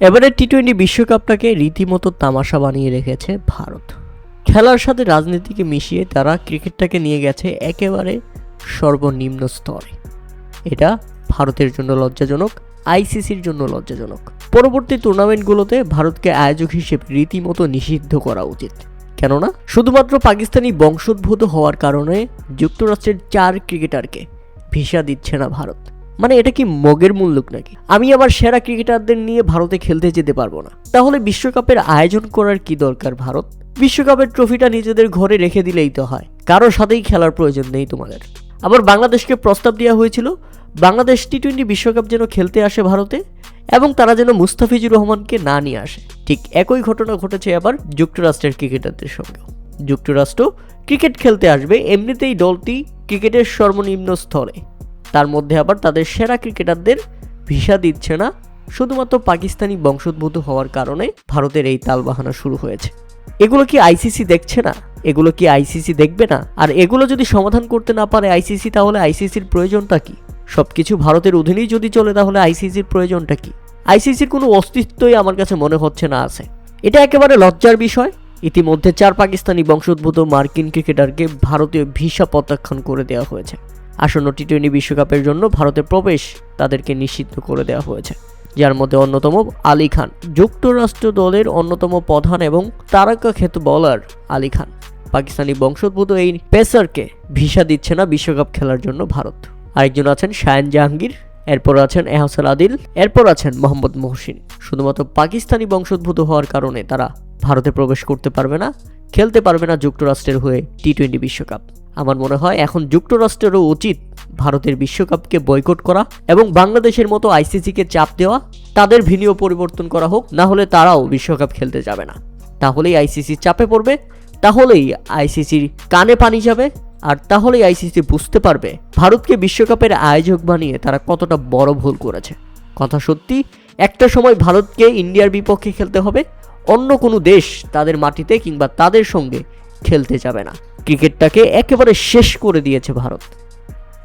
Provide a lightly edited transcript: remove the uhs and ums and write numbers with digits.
এবারে টি-20 বিশ্বকাপটাকে রীতিমতো তামাশা বানিয়ে রেখেছে ভারত। খেলার সাথে রাজনীতিকে মিশিয়ে তারা ক্রিকেটটাকে নিয়ে গেছে একেবারে সর্বনিম্ন স্তরে। এটা ভারতের জন্য লজ্জাজনক, আইসিসির জন্য লজ্জাজনক। পরবর্তী টুর্নামেন্টগুলোতে ভারতকে আয়োজক হিসেবে রীতিমতো নিষিদ্ধ করা উচিত। কেননা শুধুমাত্র পাকিস্তানি বংশোদ্ভূত হওয়ার কারণে যুক্তরাষ্ট্রের 4 ক্রিকেটারকে ভিসা দিচ্ছে না ভারত। মানে এটা কি মগের মুল্লুক নাকি? আমি আবার সেরা ক্রিকেটারদের নিয়ে ভারতে খেলতে যেতে পারবো না? তাহলে বিশ্বকাপের আয়োজন করার কি দরকার ভারত? বিশ্বকাপের ট্রফিটা নিজেদের ঘরে রেখে দিলেই তো হয়, কারোর সাথেই খেলার প্রয়োজন নেই তোমাদের। আবার বাংলাদেশকে প্রস্তাব দেওয়া হয়েছিল বাংলাদেশ টি-20 বিশ্বকাপ যেন খেলতে আসে ভারতে, এবং তারা যেন মুস্তাফিজুর রহমানকে না নিয়ে আসে। ঠিক একই ঘটনা ঘটেছে আবার যুক্তরাষ্ট্রের ক্রিকেটারদের সঙ্গে। যুক্তরাষ্ট্র ক্রিকেট খেলতে আসবে, এমনিতেই দলটি ক্রিকেটের সর্বনিম্ন স্তরে, তার মধ্যে আবার তাদের সেরা ক্রিকেটারদের ভিসা দিচ্ছে না শুধুমাত্র পাকিস্তানি বংশোদ্ভূত হওয়ার কারণে। ভারতের এই তালবাহানা শুরু হয়েছে। এগুলো কি আইসিসি দেখছে না? এগুলো কি আইসিসি দেখবে না? আর এগুলো যদি সমাধান করতে না পারে আইসিসি, তাহলে আইসিসির প্রয়োজনটা কি? সবকিছু ভারতের অধীনেই যদি চলে, তাহলে আইসিসির প্রয়োজনটা কি? আইসিসির কোনো অস্তিত্বই আমার কাছে মনে হচ্ছে না আছে। এটা একেবারে লজ্জার বিষয়। ইতিমধ্যে 4 পাকিস্তানি বংশোদ্ভূত মার্কিন ক্রিকেটারকে ভারতীয় ভিসা প্রত্যাখ্যান করে দেওয়া হয়েছে। আসন্ন টি-20 বিশ্বকাপের জন্য ভারতে প্রবেশ তাদেরকে নিষিদ্ধ করে দেওয়া হয়েছে, যার মধ্যে অন্যতম আলী খান। যুক্তরাষ্ট্র দলের অন্যতম প্রধান এবং তারকাখ্যাত বোলার আলী খান। পাকিস্তানি বংশোদ্ভূত এই পেসারকে ভিসা দিচ্ছে না বিশ্বকাপ খেলার জন্য ভারত। আরেকজন আছেন শায়ান জাহাঙ্গীর, এরপর আছেন এহসান আদিল, এরপর আছেন মোহাম্মদ মহসিন। শুধুমাত্র পাকিস্তানি বংশোদ্ভূত হওয়ার কারণে তারা ভারতে প্রবেশ করতে পারবে না, খেলতে পারবে না যুক্তরাষ্ট্রের হয়ে টি-20 বিশ্বকাপ। আমার মনে হয় এখন যুক্তরাষ্ট্রেরও উচিত ভারতের বিশ্বকাপকে বয়কট করা এবং বাংলাদেশের মতো আইসিসিকে চাপ দেওয়া, তাদের ভিনিও পরিবর্তন করা হোক, না হলে তারাও বিশ্বকাপ খেলতে যাবে না। তাহলেই আইসিসি চাপে পড়বে, তাহলেই আইসিসির কানে পানি যাবে, আর তাহলেই আইসিসি বুঝতে পারবে ভারতকে বিশ্বকাপের আয়োজক বানিয়ে তারা কতটা বড় ভুল করেছে। কথা সত্যি, একটা সময় ভারতকে ইন্ডিয়ার বিপক্ষে খেলতে হবে, অন্য কোনো দেশ তাদের মাটিতে কিংবা তাদের সঙ্গে খেলতে যাবে না। ক্রিকেটটাকে একেবারে শেষ করে দিয়েছে ভারত।